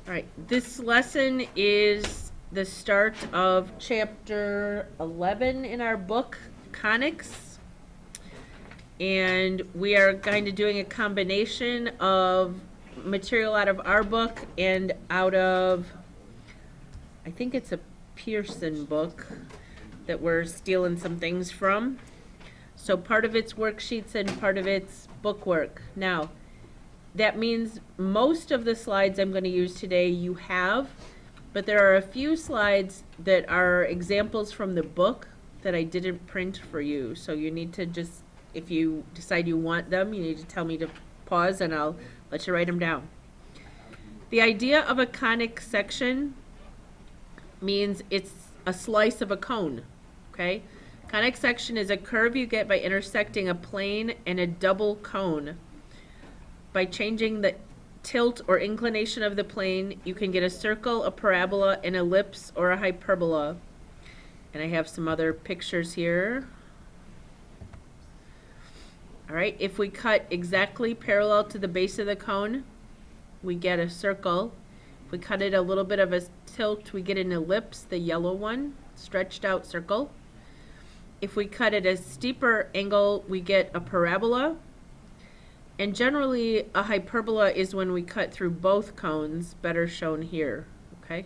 All right, this lesson is the start of chapter 11 in our book, Conics. And we are kind of doing a combination of material out of our book and out of, I think it's a Pearson book that we're stealing some things from. So part of it's worksheets and part of it's bookwork. Now, that means most of the slides I'm going to use today you have, but there are a few slides that are examples from the book that I didn't print for you. So you need to just, if you decide you want them, you need to tell me to pause and I'll let you write them down. The idea of a conic section means it's a slice of a cone, okay? Conic section is a curve you get by intersecting a plane and a double cone. By changing the tilt or inclination of the plane, you can get a circle, a parabola, an ellipse, or a hyperbola. And I have some other pictures here. All right, if we cut exactly parallel to the base of the cone, we get a circle. If we cut it a little bit of a tilt, we get an ellipse, the yellow one, stretched out circle. If we cut it a steeper angle, we get a parabola. And generally, a hyperbola is when we cut through both cones, better shown here, okay?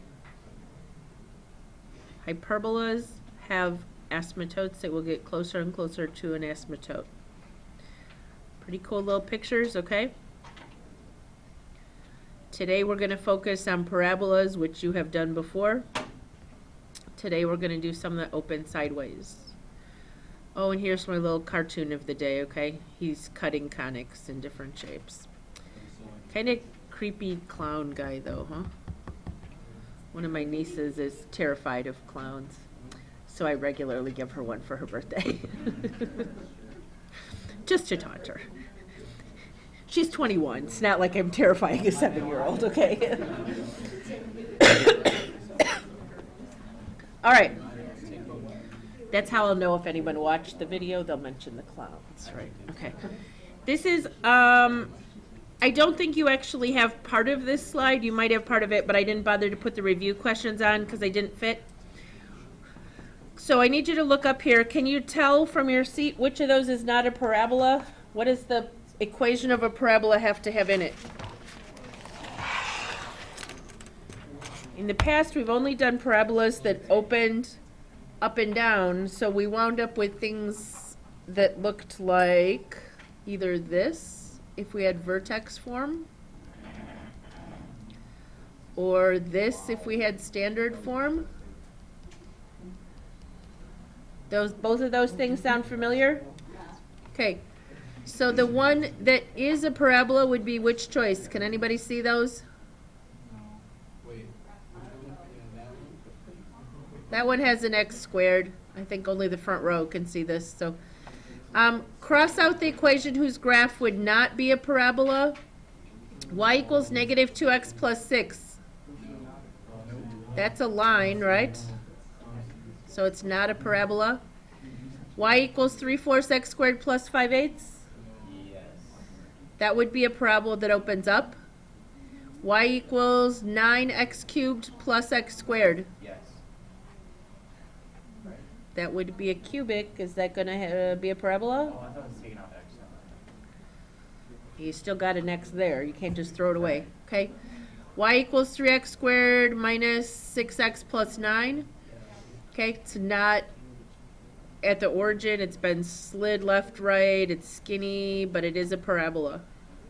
Hyperbolas have asymptotes that will get closer and closer to an asymptote. Pretty cool little pictures, okay? Today we're going to focus on parabolas, which you have done before. Today we're going to do some that open sideways. Oh, and here's my little cartoon of the day, okay? He's cutting conics in different shapes. Kind of creepy clown guy, though, huh? One of my nieces is terrified of clowns, so I regularly give her one for her birthday. Just to taunt her. She's 21. It's not like I'm terrifying a 7-year-old, okay? All right. That's how I'll know if anyone watched the video. They'll mention the clowns, right? Okay. This is, I don't think you actually have part of this slide. You might have part of it, but I didn't bother to put the review questions on because they didn't fit. So I need you to look up here. Can you tell from your seat which of those is not a parabola? What does the equation of a parabola have to have in it? In the past, we've only done parabolas that opened up and down, so we wound up with things that looked like either this, if we had vertex form, or this, if we had standard form. Both of those things sound familiar? Okay, so the one that is a parabola would be which choice? Can anybody see those? That one has an x squared. I think only the front row can see this. So cross out the equation whose graph would not be a parabola. Y equals negative 2x plus 6. That's a line, right? So it's not a parabola. Y equals 3/4 x squared plus 5/8. Yes. That would be a parabola that opens up. Y equals 9x cubed plus x squared. Yes. That would be a cubic. Is that going to be a parabola? Oh, I thought it was taking out x. You still got an x there. You can't just throw it away. Okay. Y equals 3x squared minus 6x plus 9. Okay. It's not at the origin. It's been slid left, right. It's skinny, but it is a parabola.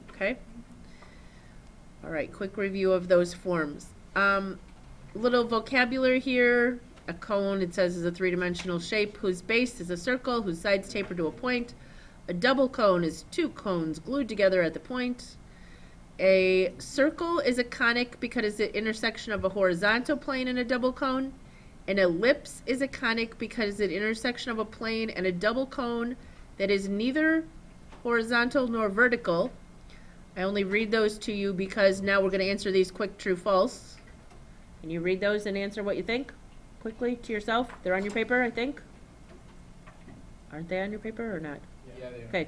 Okay. All right. Quick review of those forms. Little vocabulary here. A cone, it says, is a three-dimensional shape whose base is a circle, whose sides taper to a point. A double cone is two cones glued together at the point. A circle is a conic because it's the intersection of a horizontal plane and a double cone. An ellipse is a conic because it's the intersection of a plane and a double cone that is neither horizontal nor vertical. I only read those to you because now we're going to answer these quick true false. Can you read those and answer what you think? Quickly to yourself. They're on your paper, I think. Aren't they on your paper or not? Yeah, they are. Okay.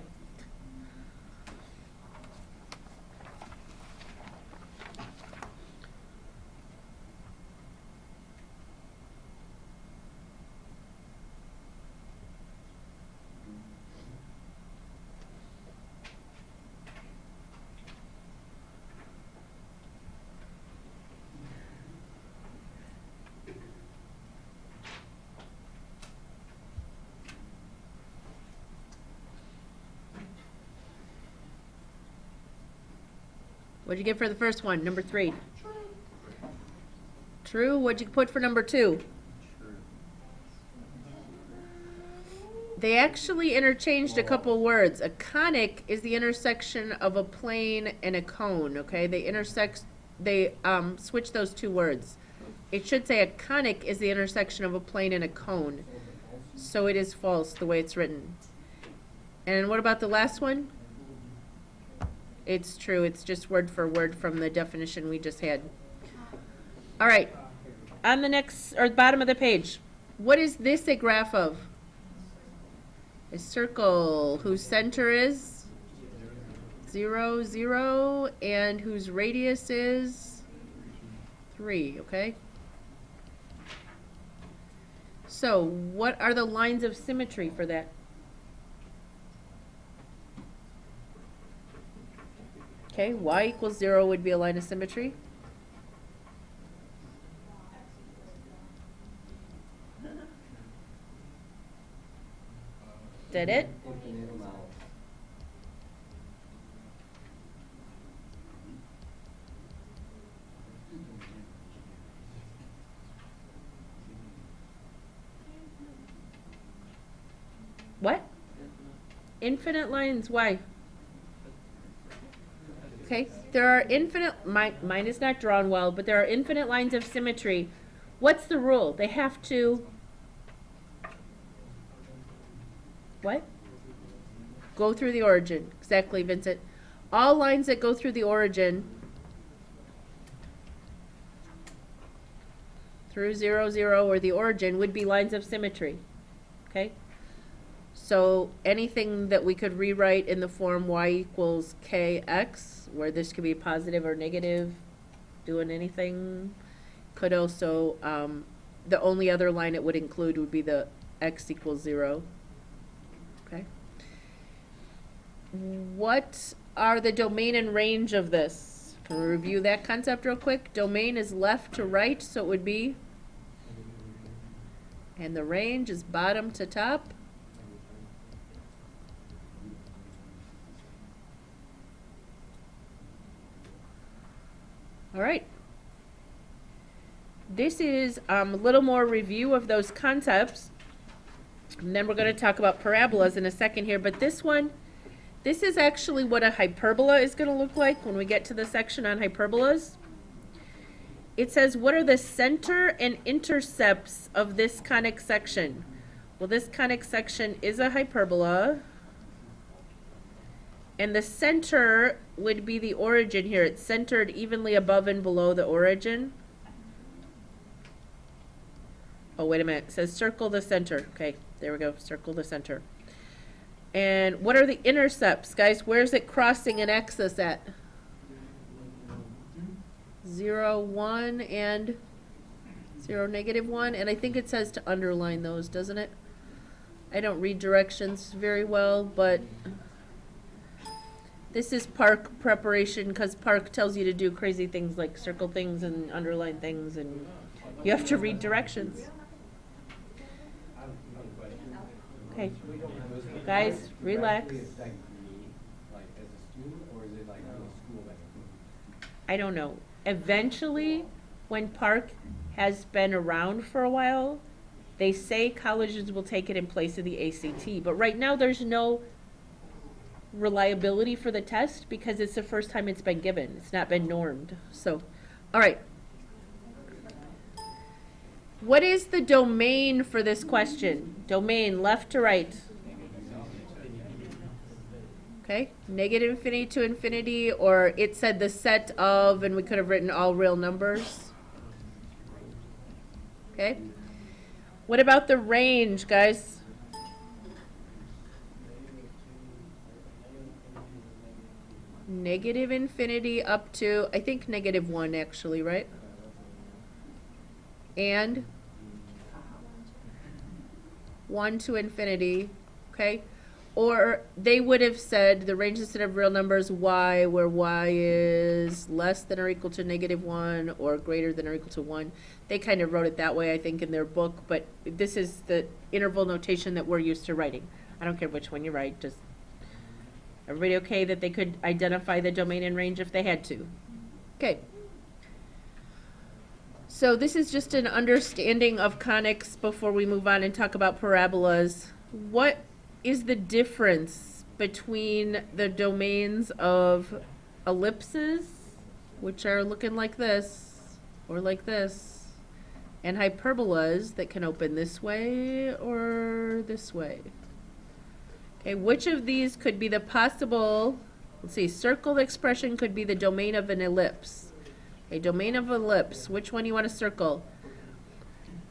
What'd you get for the first one? Number 3. True. What'd you put for number 2? They actually interchanged a couple words. A conic is the intersection of a plane and a cone, okay? They switch those 2 words. It should say a conic is the intersection of a plane and a cone. So it is false the way it's written. And what about the last one? It's true. It's just word for word from the definition we just had. All right. On the next, or bottom of the page, what is this a graph of? A circle whose center is 0, 0, and whose radius is 3, okay? So, what are the lines of symmetry for that? Okay, y equals 0 would be a line of symmetry. Is that it? What? Infinite lines, why? Okay, there are infinite, mine is not drawn well, but there are infinite lines of symmetry. What's the rule? They have to, what? Go through the origin. Exactly, Vincent. All lines that go through the origin through 0, 0 or the origin would be lines of symmetry. Okay? So anything that we could rewrite in the form y equals kx, where this could be positive or negative, doing anything, could also, the only other line it would include would be the x equals 0. Okay. What are the domain and range of this? Can we review that concept real quick? Domain is left to right, so it would be, and the range is bottom to top. All right. This is a little more review of those concepts. And then we're going to talk about parabolas in a second here. But this one, this is actually what a hyperbola is going to look like when we get to the section on hyperbolas. It says, what are the center and intercepts of this conic section? Well, this conic section is a hyperbola. And the center would be the origin here. It's centered evenly above and below the origin. Oh, wait a minute. It says circle the center. Okay, there we go. Circle the center. And what are the intercepts, guys? Where's it crossing an axis at? 0, 1, and 0, -1. And I think it says to underline those, doesn't it? I don't read directions very well, but this is Park preparation because Park tells you to do crazy things like circle things and underline things, and you have to read directions. Okay, guys, relax. I don't know. Eventually, when Park has been around for a while, they say colleges will take it in place of the ACT, but right now there's no reliability for the test because it's the first time it's been given. It's not been normed. So, all right. What is the domain for this question? Domain, left to right. Okay, -infinity to infinity, or it said the set of, and we could have written all real numbers. Okay. What about the range, guys? -infinity up to, I think -1 actually, right? And 1 to infinity, okay? Or they would have said the range instead of real numbers y, where y is less than or equal to -1 or greater than or equal to 1. They kind of wrote it that way, I think, in their book, but this is the interval notation that we're used to writing. I don't care which one you write, just Everybody okay that they could identify the domain and range if they had to? Okay. So this is just an understanding of conics before we move on and talk about parabolas. What is the difference between the domains of ellipses, which are looking like this or like this, and hyperbolas that can open this way or this way? Okay, which of these could be the possible, let's see, circle expression could be the domain of an ellipse. A domain of ellipse, which one you want to circle?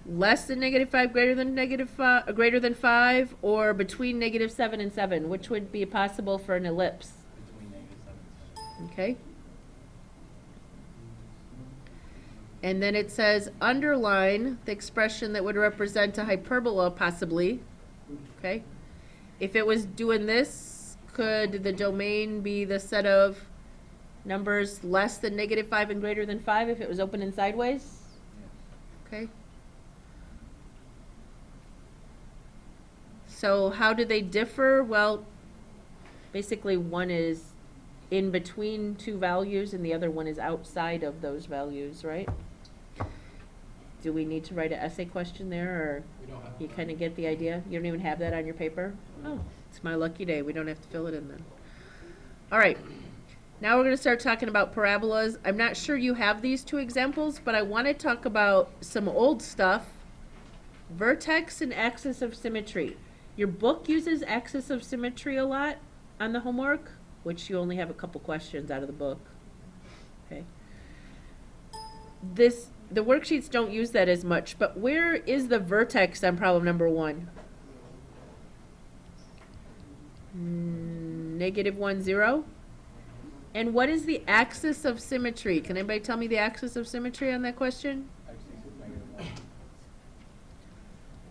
Less than -5, greater than -5, greater than 5, or between -7 and 7? Which would be possible for an ellipse? Between -7 and 7. Okay. And then it says underline the expression that would represent a hyperbola, possibly. Okay. If it was doing this, could the domain be the set of numbers less than -5 and greater than 5 if it was open and sideways? Okay. So how do they differ? Well, basically one is in between two values and the other one is outside of those values, right? Do we need to write an essay question there, or We don't have you kind of get the idea? You don't even have that on your paper? Oh, it's my lucky day. We don't have to fill it in then. All right. Now we're going to start talking about parabolas. I'm not sure you have these two examples, but I want to talk about some old stuff. Vertex and axis of symmetry. Your book uses axis of symmetry a lot on the homework, which you only have a couple questions out of the book. Okay. The worksheets don't use that as much, but where is the vertex on problem number 1? -1, 0. And what is the axis of symmetry? Can anybody tell me the axis of symmetry on that question?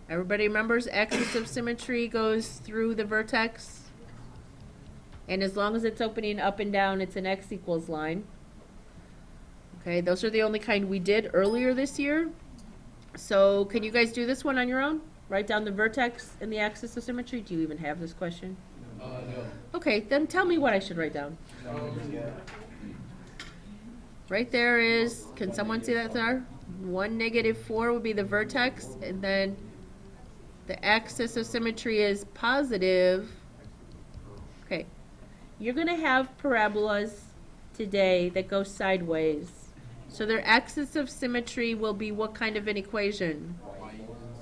Everybody remembers axis of symmetry goes through the vertex. And as long as it's opening up and down, it's an x equals line. Okay, those are the only kind we did earlier this year. So can you guys do this one on your own? Write down the vertex and the axis of symmetry. Do you even have this question? No. Okay, then tell me what I should write down. Right there is, can someone see that there? 1, -4 would be the vertex, and then the axis of symmetry is positive. Okay, you're going to have parabolas today that go sideways. So their axis of symmetry will be what kind of an equation?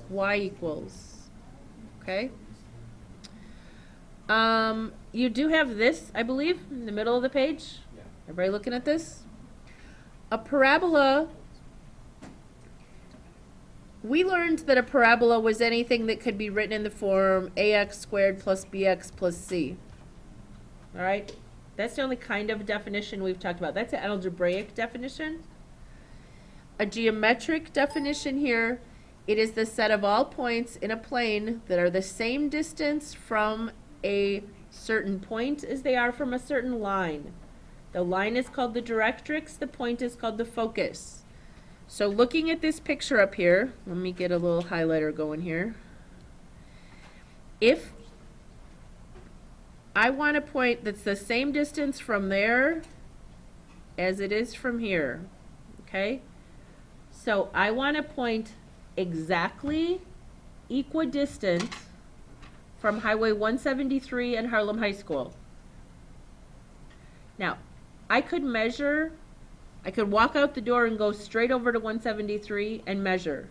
Y equals. Okay. You do have this, I believe, in the middle of the page. Yeah. Everybody looking at this? A parabola. We learned that a parabola was anything that could be written in the form ax squared plus bx plus c. All right? That's the only kind of definition we've talked about. That's an algebraic definition. A geometric definition here, it is the set of all points in a plane that are the same distance from a certain point as they are from a certain line. The line is called the directrix, the point is called the focus. So looking at this picture up here, let me get a little highlighter going here. If I want a point that's the same distance from there as it is from here, okay? So I want a point exactly equidistant from Highway 173 and Harlem High School. Now, I could walk out the door and go straight over to 173 and measure.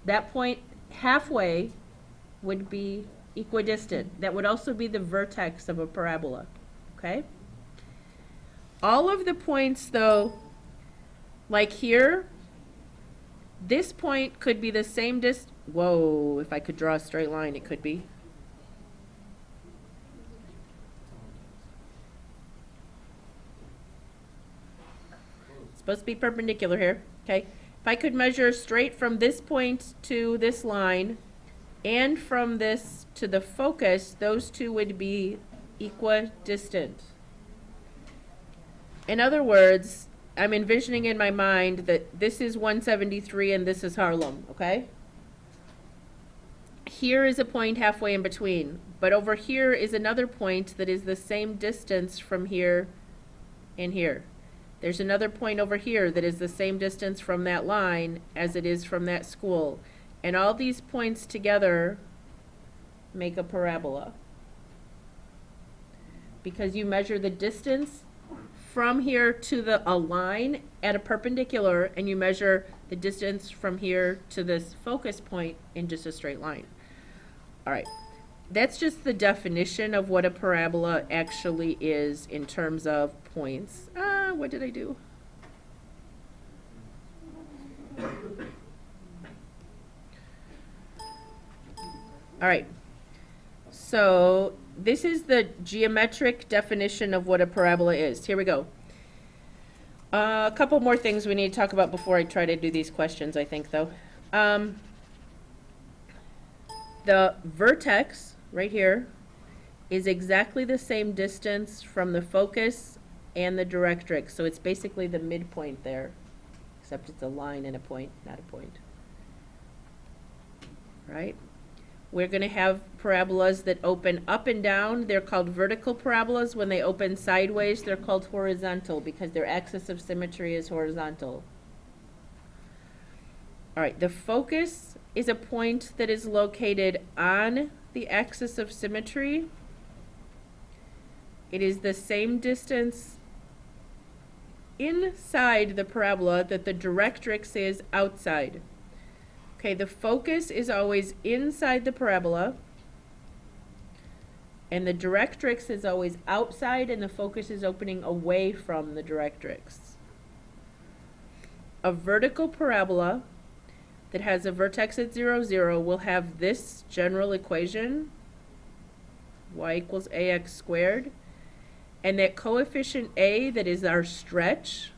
That point halfway would be equidistant. That would also be the vertex of a parabola, okay? All of the points though, like here, this point could be the same whoa, if I could draw a straight line, it could be. It's supposed to be perpendicular here, okay? If I could measure straight from this point to this line and from this to the focus, those two would be equidistant. In other words, I'm envisioning in my mind that this is 173 and this is Harlem, okay? here is a point halfway in between, but over here is another point that is the same distance from here and here. There's another point over here that is the same distance from that line as it is from that school. And all these points together make a parabola. Because you measure the distance from here to a line at a perpendicular, and you measure the distance from here to this focus point in just a straight line. All right, that's just the definition of what a parabola actually is in terms of points. What did I do? All right, so this is the geometric definition of what a parabola is. Here we go. A couple more things we need to talk about before I try to do these questions, I think, though. The vertex, right here, is exactly the same distance from the focus and the directrix. So it's basically the midpoint there, except it's a line and a point, not a point. Right? We're going to have parabolas that open up and down. They're called vertical parabolas. When they open sideways, they're called horizontal because their axis of symmetry is horizontal. All right, the focus is a point that is located on the axis of symmetry. It is the same distance inside the parabola that the directrix is outside. Okay, the focus is always inside the parabola, and the directrix is always outside, and the focus is opening away from the directrix. A vertical parabola that has a vertex at 0, 0 will have this general equation, y equals ax squared, and that coefficient a, that is our stretch,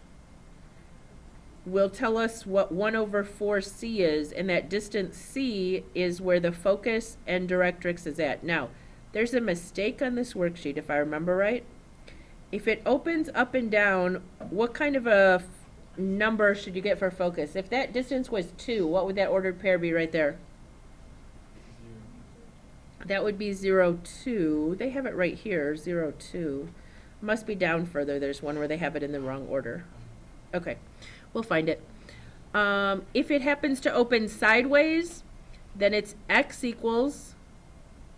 will tell us what 1/4c is, and that distance c is where the focus and directrix is at. Now, there's a mistake on this worksheet, if I remember right. If it opens up and down, what kind of a number should you get for focus? If that distance was 2, what would that ordered pair be right there? That would be 0, 2. They have it right here, 0, 2. Must be down further. There's one where they have it in the wrong order. Okay. We'll find it. If it happens to open sideways, then it's x equals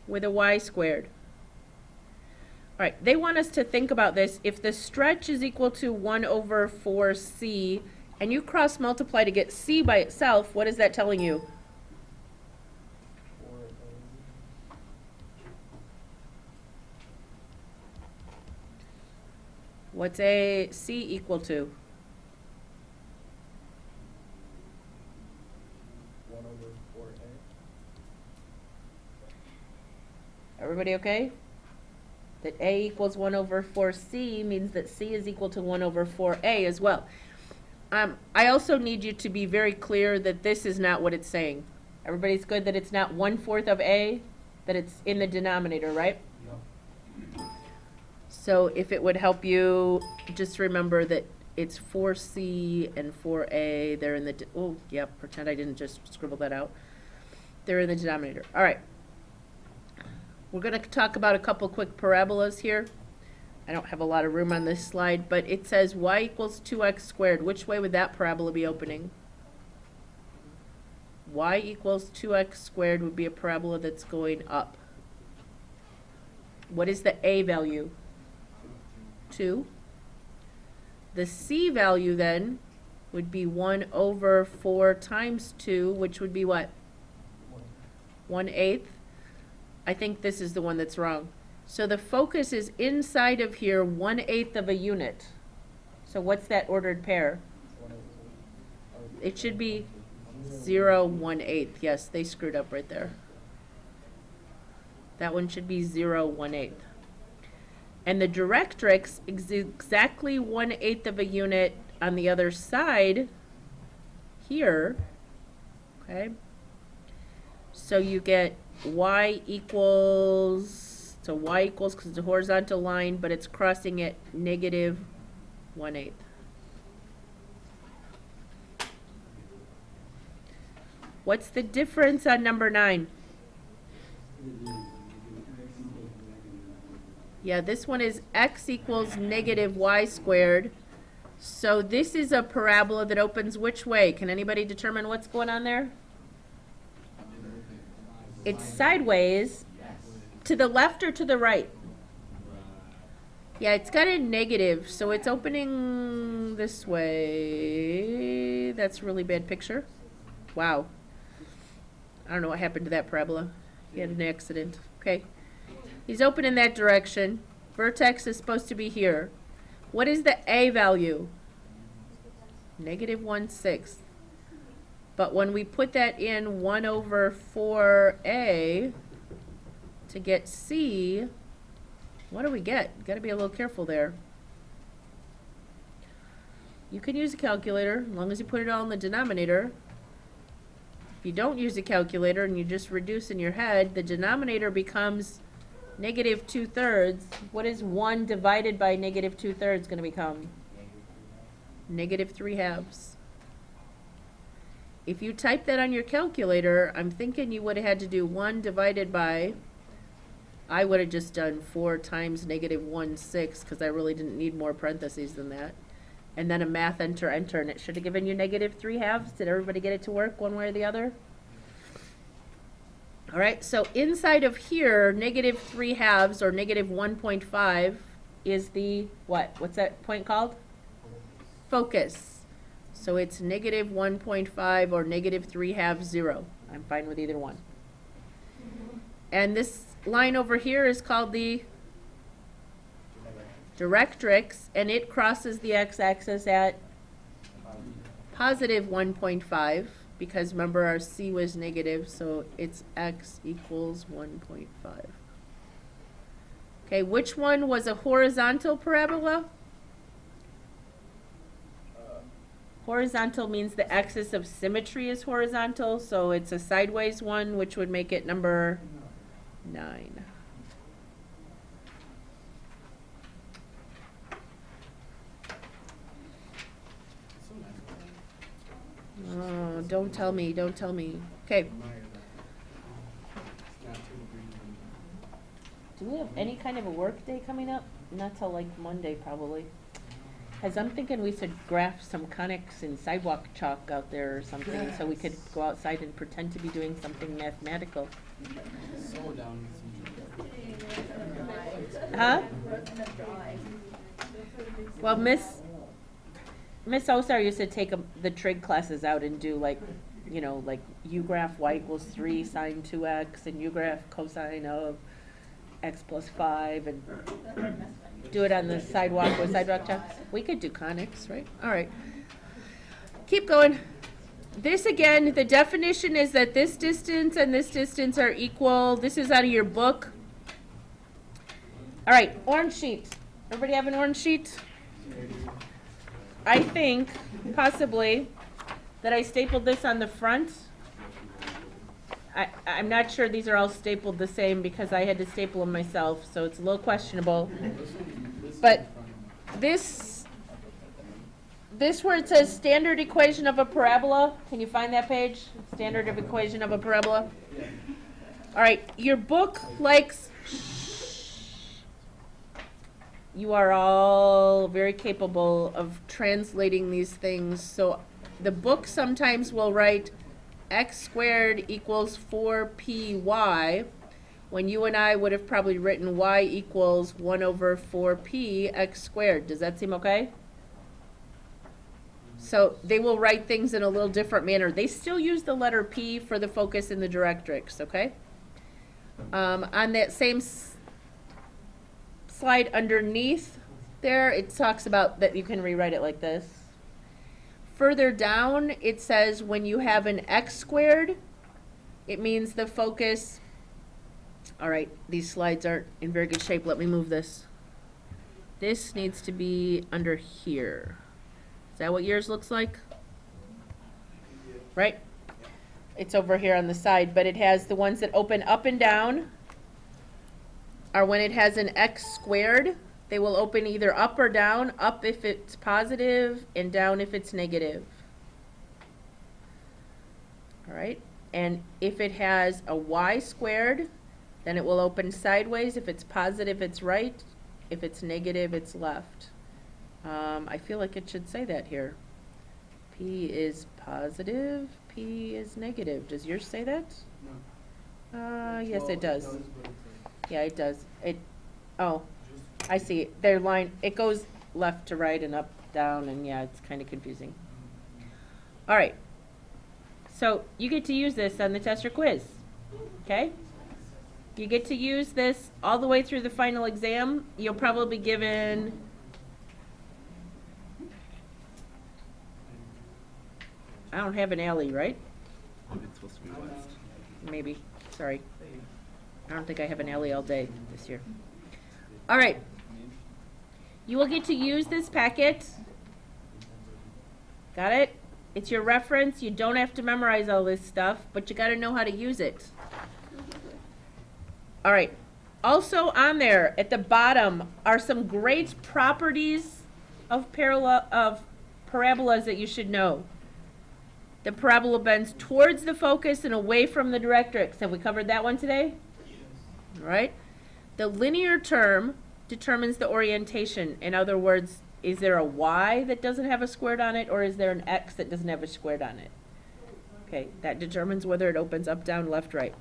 with a y squared. All right, they want us to think about this. If the stretch is equal to 1/4c, and you cross multiply to get c by itself, what is that telling you? What's a c equal to? 1/4a. Everybody okay? That a equals 1/4c means that c is equal to 1/4a as well. I also need you to be very clear that this is not what it's saying. Everybody's good that it's not 1/4 of a, that it's in the denominator, right? No. So if it would help you, just remember that it's 4c and 4a. They're in the, oh, yeah, pretend I didn't just scribble that out. They're in the denominator. All right. We're going to talk about a couple quick parabolas here. I don't have a lot of room on this slide, but it says y equals 2x squared. Which way would that parabola be opening? Y equals 2x squared would be a parabola that's going up. What is the a value? 2. The c value then would be 1/4 times 2, which would be what? 1/8. I think this is the one that's wrong. So the focus is inside of here 1/8 of a unit. So what's that ordered pair? It should be 0, 1/8. Yes, they screwed up right there. That one should be 0, 1/8. And the directrix is exactly 1/8 of a unit on the other side here. Okay. So you get y equals, so y equals, because it's a horizontal line, but it's crossing at negative 1/8. What's the difference on number 9? Yeah, this one is x equals negative y squared. So this is a parabola that opens which way? Can anybody determine what's going on there? It's sideways. To the left or to the right? Yeah, it's got a negative, so it's opening this way. That's a really bad picture. Wow. I don't know what happened to that parabola. He had an accident. Okay. He's open in that direction. Vertex is supposed to be here. What is the A value? Negative 1/6. But when we put that in 1 over 4A to get C, what do we get? Got to be a little careful there. You can use a calculator as long as you put it all in the denominator. If you don't use a calculator and you just reduce in your head, the denominator becomes negative 2/3. What is 1 divided by negative 2/3 going to become? Negative 3/2. If you type that on your calculator, I'm thinking you would have had to do 1 divided by, I would have just done 4 times negative 1/6 because I really didn't need more parentheses than that. And then a math enter, and it should have given you negative 3/2. Did everybody get it to work one way or the other? All right, so inside of here, negative 3/2 or negative 1.5 is the what? What's that point called? Focus. So it's negative 1.5 or negative 3/2, 0. I'm fine with either one. And this line over here is called the directrix, and it crosses the x-axis at positive 1.5, because remember our C was negative, so it's x equals 1.5. Okay, which one was a horizontal parabola? Horizontal means the axis of symmetry is horizontal, so it's a sideways one, which would make it number 9. Oh, don't tell me, don't tell me. Okay. Do we have any kind of a work day coming up? Not till like Monday, probably. As I'm thinking we should graph some conics and sidewalk chalk out there or something, so we could go outside and pretend to be doing something mathematical. Slow down. Huh? Well, Miss Osar used to take the trig classes out and do like, you know, like u graph y equals 3 sine 2x and u graph cosine of x plus 5 and do it on the sidewalk with sidewalk chalk. We could do conics, right? All right. Keep going. This again, the definition is that this distance and this distance are equal. This is out of your book. All right, orange sheet. Everybody have an orange sheet? I think, possibly, that I stapled this on the front. I'm not sure these are all stapled the same because I had to staple them myself, so it's a little questionable. But this where it says standard equation of a parabola, can you find that page? Standard of equation of a parabola. All right, your book likes, you are all very capable of translating these things. So the book sometimes will write x squared equals 4py, when you and I would have probably written y equals 1 over 4p x squared. Does that seem okay? So they will write things in a little different manner. They still use the letter P for the focus in the directrix, okay? On that same slide underneath there, it talks about that you can rewrite it like this. Further down, it says when you have an x squared, it means the focus. All right, these slides aren't in very good shape. Let me move this. This needs to be under here. Is that what yours looks like? Right? It's over here on the side, but it has the ones that open up and down are when it has an x squared. They will open either up or down, up if it's positive and down if it's negative. All right, and if it has a y squared, then it will open sideways. If it's positive, it's right. If it's negative, it's left. I feel like it should say that here. P is positive, P is negative. Does yours say that? No. Yes, Well, it does. but Yeah, it does. Oh, I see. Their line, it goes left to right and up, down, and yeah, it's kind of confusing. All right. So you get to use this on the test or quiz, okay? You get to use this all the way through the final exam. You'll probably be given I don't have an alley, right? It's supposed to be west. Maybe. Sorry. I don't think I have an alley all day this year. All right. You will get to use this packet. Got it? It's your reference. You don't have to memorize all this stuff, but you got to know how to use it. All right. Also on there at the bottom are some great properties of parabolas that you should know. The parabola bends towards the focus and away from the directrix. Have we covered that one today? Yes. All right. The linear term determines the orientation. In other words, is there a y that doesn't have a squared on it, or is there an x that doesn't have a squared on it? Okay, that determines whether it opens up, down, left, right.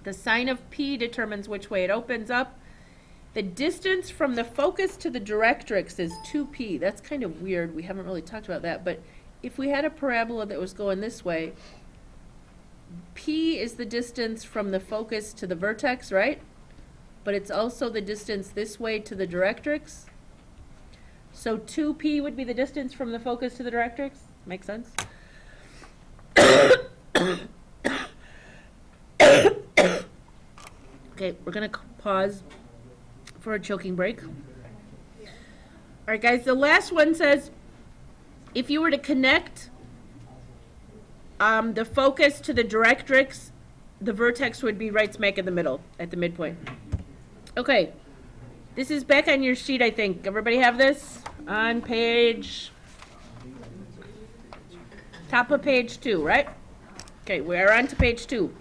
The sign of P determines which way it opens up. The distance from the focus to the directrix is 2p. That's kind of weird. We haven't really talked about that, but if we had a parabola that was going this way, P is the distance from the focus to the vertex, right? But it's also the distance this way to the directrix. So 2p would be the distance from the focus to the directrix. Make sense? Okay, we're going to pause for a choking break. All right, guys, the last one says, if you were to connect the focus to the directrix, the vertex would be right smack in the middle, at the midpoint. Okay, this is back on your sheet, I think. Everybody have this? On page, top of page 2, right? Okay, we're on to page 2.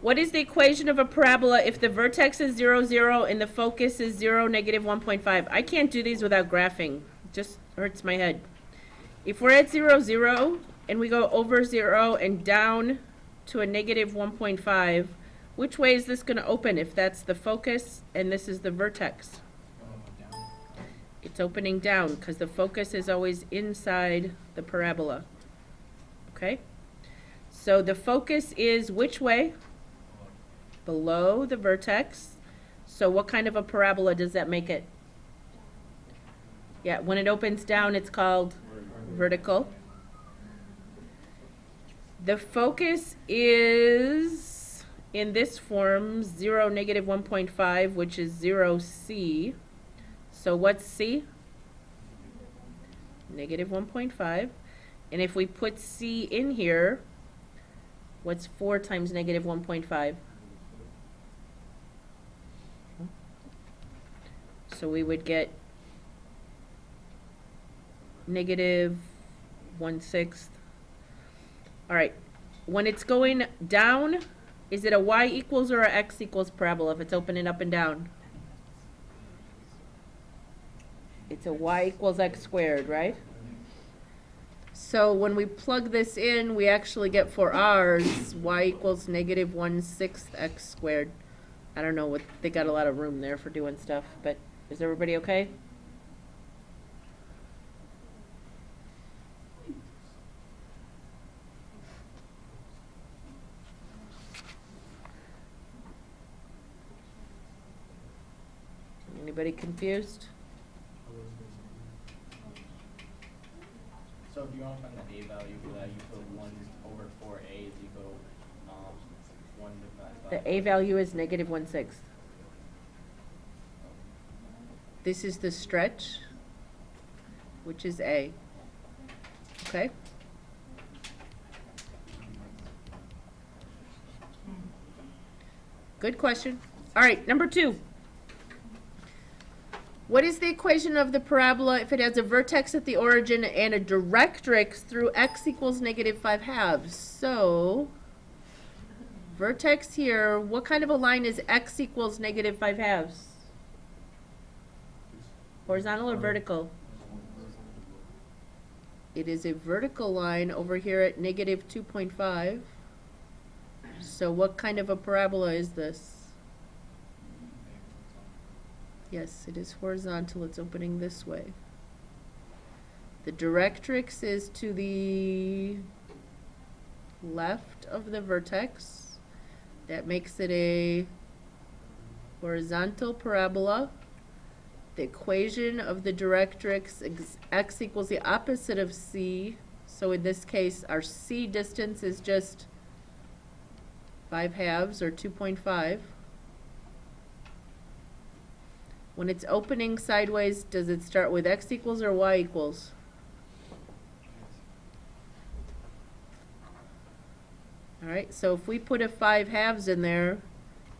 What is the equation of a parabola if the vertex is 0, 0, and the focus is 0, negative 1.5? I can't do these without graphing. It just hurts my head. If we're at 0, 0, and we go over 0 and down to a negative 1.5, which way is this going to open if that's the focus and this is the vertex? Down. It's opening down because the focus is always inside the parabola. Okay? So the focus is which way? Below the vertex. So what kind of a parabola does that make it? Yeah, when it opens down, it's called vertical. The focus is in this form 0, negative 1.5, which is 0c. So what's c? Negative 1.5. And if we put c in here, what's 4 times negative 1.5? So we would get negative 1/6. All right. When it's going down, is it a y equals or a x equals parabola if it's opening up and down? It's a y equals x squared, right? So when we plug this in, we actually get for ours y equals negative 1/6 x squared. I don't know what, they got a lot of room there for doing stuff, but is everybody okay? Anybody confused? So if you want to find the a value for that, you put 1 over 4a is equal 1 divided by... The a value is negative 1/6. This is the stretch, which is a. Okay? Good question. All right, number 2. What is the equation of the parabola if it has a vertex at the origin and a directrix through x equals negative 5/2? So, vertex here, what kind of a line is x equals negative 5/2? Horizontal or vertical? It is a vertical line over here at negative 2.5. So what kind of a parabola is this? Yes, it is horizontal. It's opening this way. The directrix is to the left of the vertex. That makes it a horizontal parabola. The equation of the directrix is x equals the opposite of c. So in this case, our c distance is just 5/2 or 2.5. When it's opening sideways, does it start with x equals or y equals? All right, so if we put a 5/2 in there,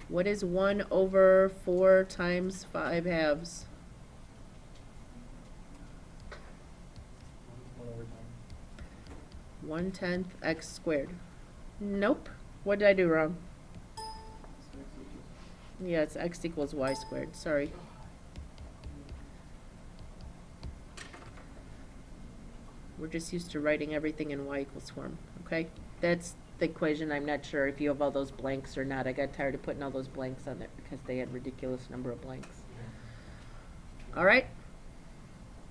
what is 1/4 times 5/2? 1/10 x squared. Nope. What did I do wrong? Yeah, it's x equals y squared. Sorry. We're just used to writing everything in y equals form, okay? That's the equation. I'm not sure if you have all those blanks or not. I got tired of putting all those blanks on there because they had ridiculous number of blanks. All right.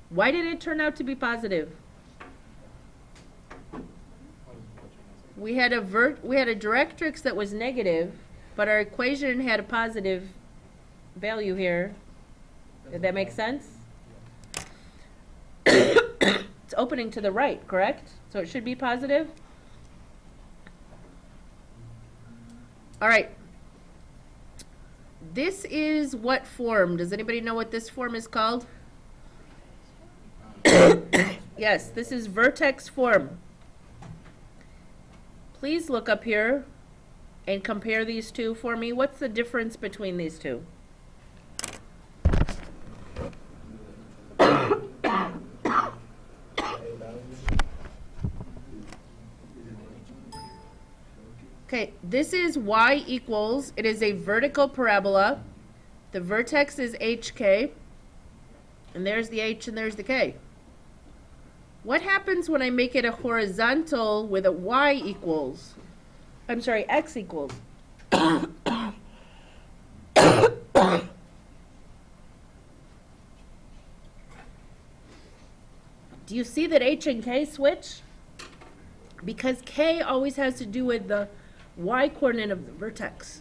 Why did it turn out to be positive? We had a directrix that was negative, but our equation had a positive value here. Did that make sense? It's opening to the right, correct? So it should be positive. All right. This is what form? Does anybody know what this form is called? Yes, this is vertex form. Please look up here and compare these two for me. What's the difference between these two? Okay, this is y equals, it is a vertical parabola. The vertex is hk, and there's the h and there's the k. What happens when I make it a horizontal with a y equals? I'm sorry, x equals. Do you see that h and k switch? Because k always has to do with the y coordinate of the vertex.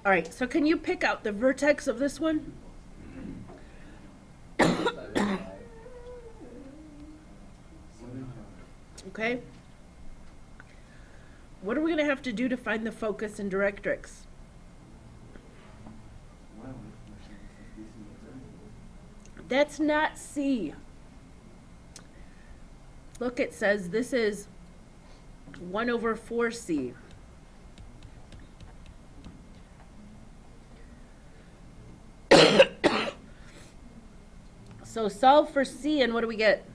All right, so can you pick out the vertex of this one? Okay. What are we going to have to do to find the focus and directrix? That's not C. Look, it says this is 1/4C. So solve for C, and what do we get?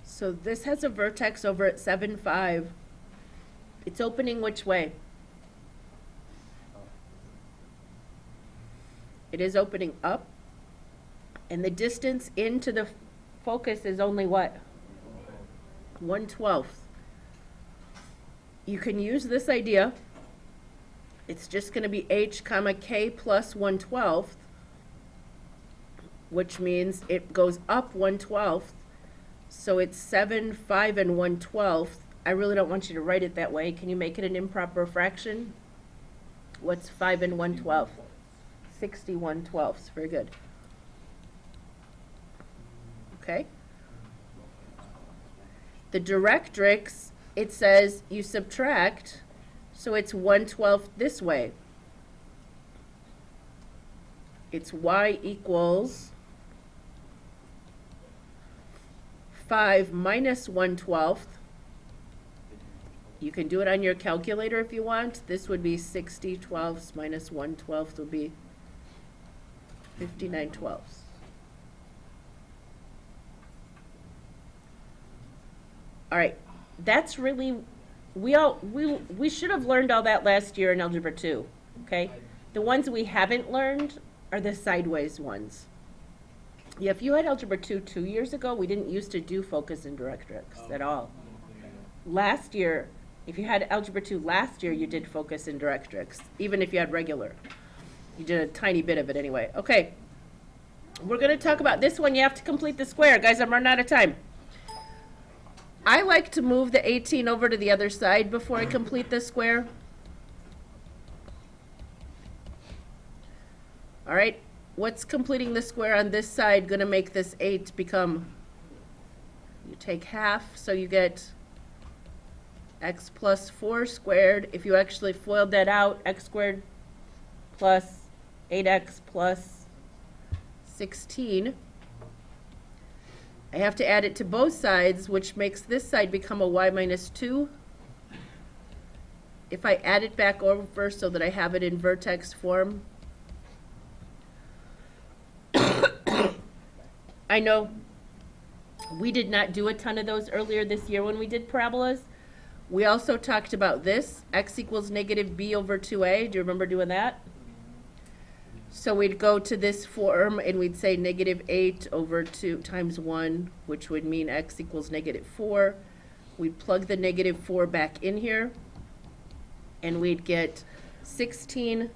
So this has a vertex over at 7,5. It's opening which way? It is opening up. And the distance into the focus is only what? 1/12. You can use this idea. It's just going to be h comma k plus 1/12, which means it goes up 1/12. So it's 7, 5, and 1/12. I really don't want you to write it that way. Can you make it an improper fraction? What's 5 and 1/12? 61/12. Very good. Okay. The directrix, it says you subtract, so it's 1/12 this way. It's y equals 5 minus 1/12. You can do it on your calculator if you want. This would be 60/12 minus 1/12 would be 59/12. All right, that's really, we should have learned all that last year in Algebra 2, okay? The ones we haven't learned are the sideways ones. Yeah, if you had Algebra 2 2 years ago, we didn't used to do focus and directrix at all. Last year, if you had Algebra 2 last year, you did focus and directrix, even if you had regular. You did a tiny bit of it anyway. Okay, we're gonna talk about this one. You have to complete the square. Guys, I'm running out of time. I like to move the 18 over to the other side before I complete the square. All right, what's completing the square on this side gonna make this 8 become, you take half, so you get x plus 4 squared. If you actually FOILed that out, x squared plus 8x plus 16. I have to add it to both sides, which makes this side become a y minus 2. If I add it back over so that I have it in vertex form, I know we did not do a ton of those earlier this year when we did parabolas. We also talked about this, x equals negative b over 2a. Do you remember doing that? So we'd go to this form and we'd say negative 8 over 2 times 1, which would mean x equals negative 4. We'd plug the negative 4 back in here, and we'd get 16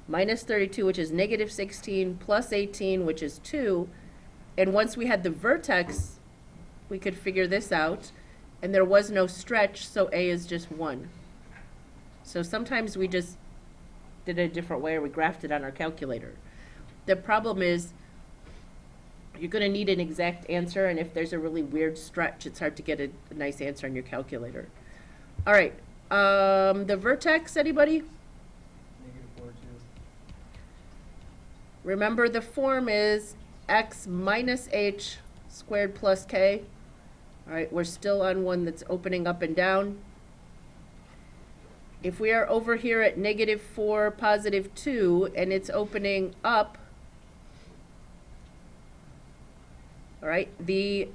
minus 32, which is negative 16, plus 18, which is 2. And once we had the vertex, we could figure this out. And there was no stretch, so a is just 1. So sometimes we just did it a different way, or we graphed it on our calculator. The problem is you're going to need an exact answer, and if there's a really weird stretch, it's hard to get a nice answer on your calculator. All right, the vertex, anybody? -4, 2. Remember, the form is x minus h squared plus k. All right, we're still on one that's opening up and down. If we are over here at negative 4, positive 2, and it's opening up, all right, the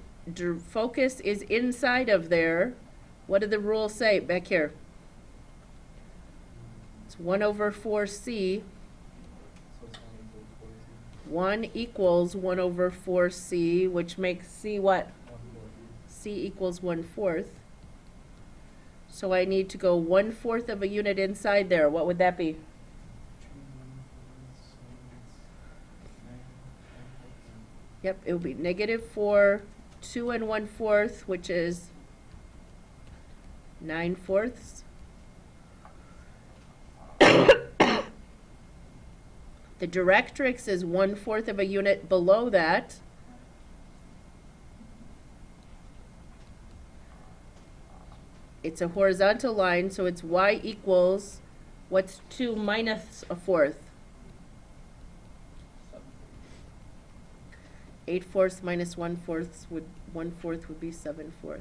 focus is inside of there. What did the rule say back here? It's 1 over 4c. So it's 1 equals 1 over 4c, which makes c what? 1/4. C equals 1/4. So I need to go 1/4 of a unit inside there. What would that be? 2 1/4, so it's 9. Yep, it would be negative 4, 2 and 1/4, which is 9/4. The directrix is 1/4 of a unit below that. It's a horizontal line, so it's y equals, what's 2 minus a fourth? 8/4 minus 1/4 would, 1/4 would be 7/4.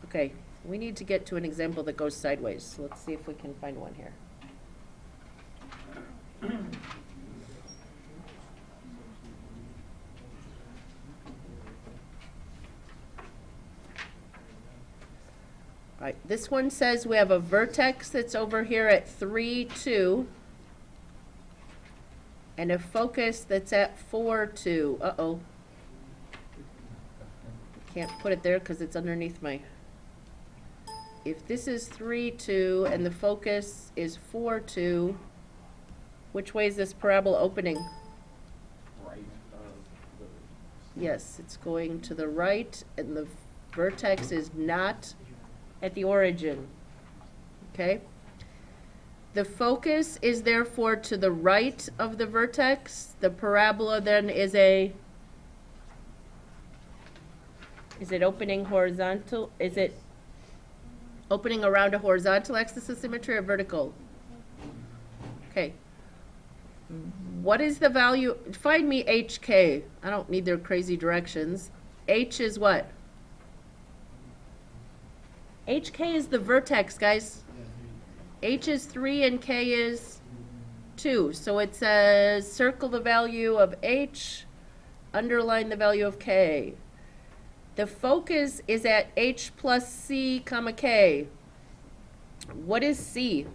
Okay, we need to get to an example that goes sideways. So let's see if we can find one here. All right, this one says we have a vertex that's over here at 3, 2, and a focus that's at 4, 2. Uh-oh. Can't put it there because it's underneath my... If this is 3, 2, and the focus is 4, 2, which way is this parabola opening? Right of the Yes, it's going to the right, and the vertex is not at the origin. Okay? The focus is therefore to the right of the vertex. The parabola then is a... Is it opening horizontal? Is it opening around a horizontal axis of symmetry or vertical? Okay. What is the value? Find me HK. I don't need their crazy directions. H is what? HK is the vertex, guys. H is 3 and K is 2. So it says circle the value of h, underline the value of k. The focus is at h plus c comma k. What is c?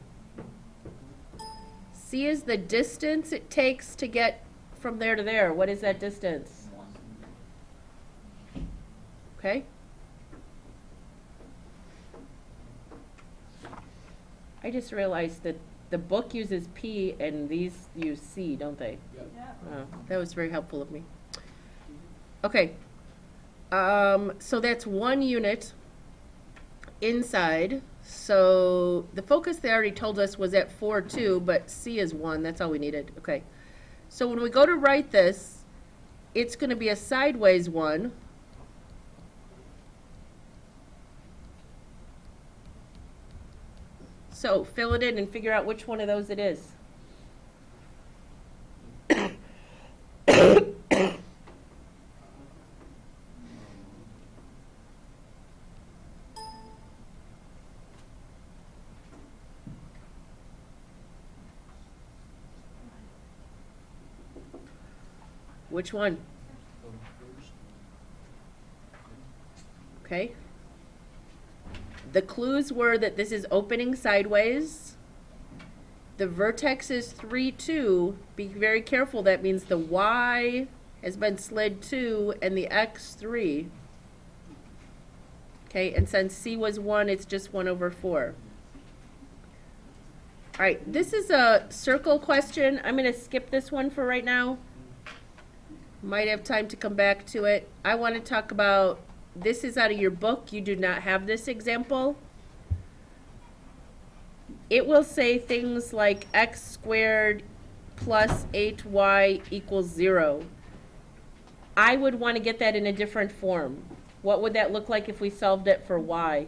C is the distance it takes to get from there to there. What is that distance? Okay? I just realized that the book uses P and these use C, don't they? Oh, that was very helpful of me. Okay. So that's 1 unit inside. So the focus they already told us was at 4, 2, but C is 1. That's all we needed. Okay. So when we go to write this, it's going to be a sideways 1. So fill it in and figure out which one of those it is. Which one? Okay. The clues were that this is opening sideways. The vertex is 3, 2. Be very careful. That means the y has been slid 2 and the x 3. Okay, and since c was 1, it's just 1 over 4. All right, this is a circle question. I'm going to skip this one for right now. Might have time to come back to it. I want to talk about, this is out of your book. You do not have this example. It will say things like x squared plus 8y equals 0. I would want to get that in a different form. What would that look like if we solved it for y?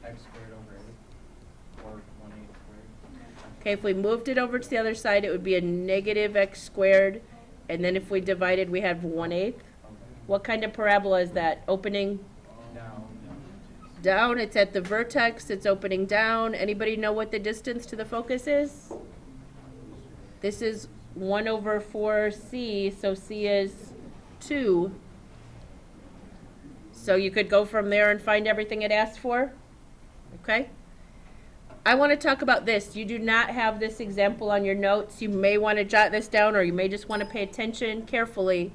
X squared over 8, or 1/8 squared. Okay, if we moved it over to the other side, it would be a negative x squared. And then if we divided, we have 1/8. Okay. What kind of parabola is that? Opening down, it's at the vertex, it's opening down. Anybody know what the distance to the focus is? This is 1 over 4c, so c is 2. So you could go from there and find everything it asked for. Okay? I want to talk about this. You do not have this example on your notes. You may want to jot this down, or you may just want to pay attention carefully.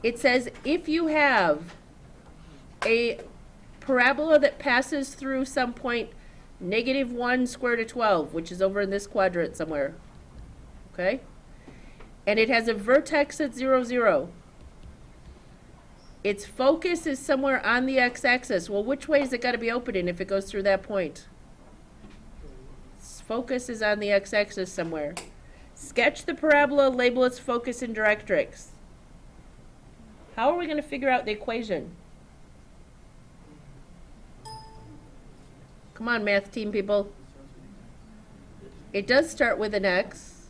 It says if you have a parabola that passes through some point -1 square root of 12, which is over in this quadrant somewhere, okay? And it has a vertex at 0, 0. Its focus is somewhere on the x-axis. Well, which way is it got to be opening if it goes through that point? Its focus is on the x-axis somewhere. Sketch the parabola, label its focus and directrix. How are we going to figure out the equation? Come on, math team people. It does start with an x.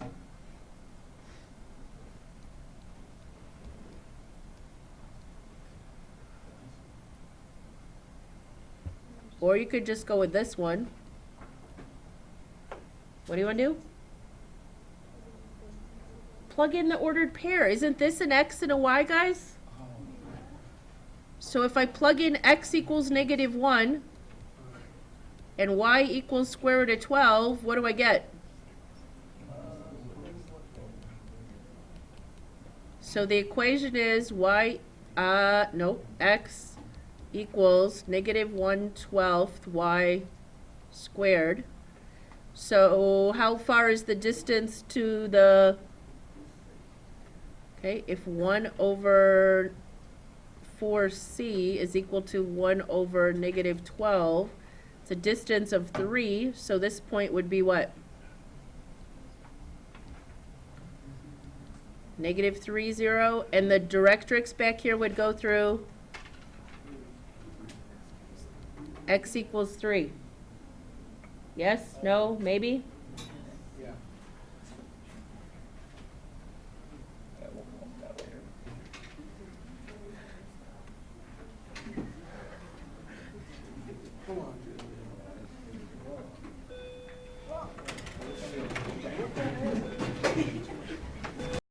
Or you could just go with this one. What do you want to do? Plug in the ordered pair. Isn't this an x and a y, guys? So if I plug in x equals -1 and y equals square root of 12, what do I get? So the equation is x equals -1/12 y squared. So how far is the distance to the, okay, if 1 over 4c is equal to 1 over -12, it's a distance of 3, so this point would be what? -3, 0, and the directrix back here would go through x equals 3. Yes? No? Maybe? Yeah. Yeah, we'll come up with that later. Come on,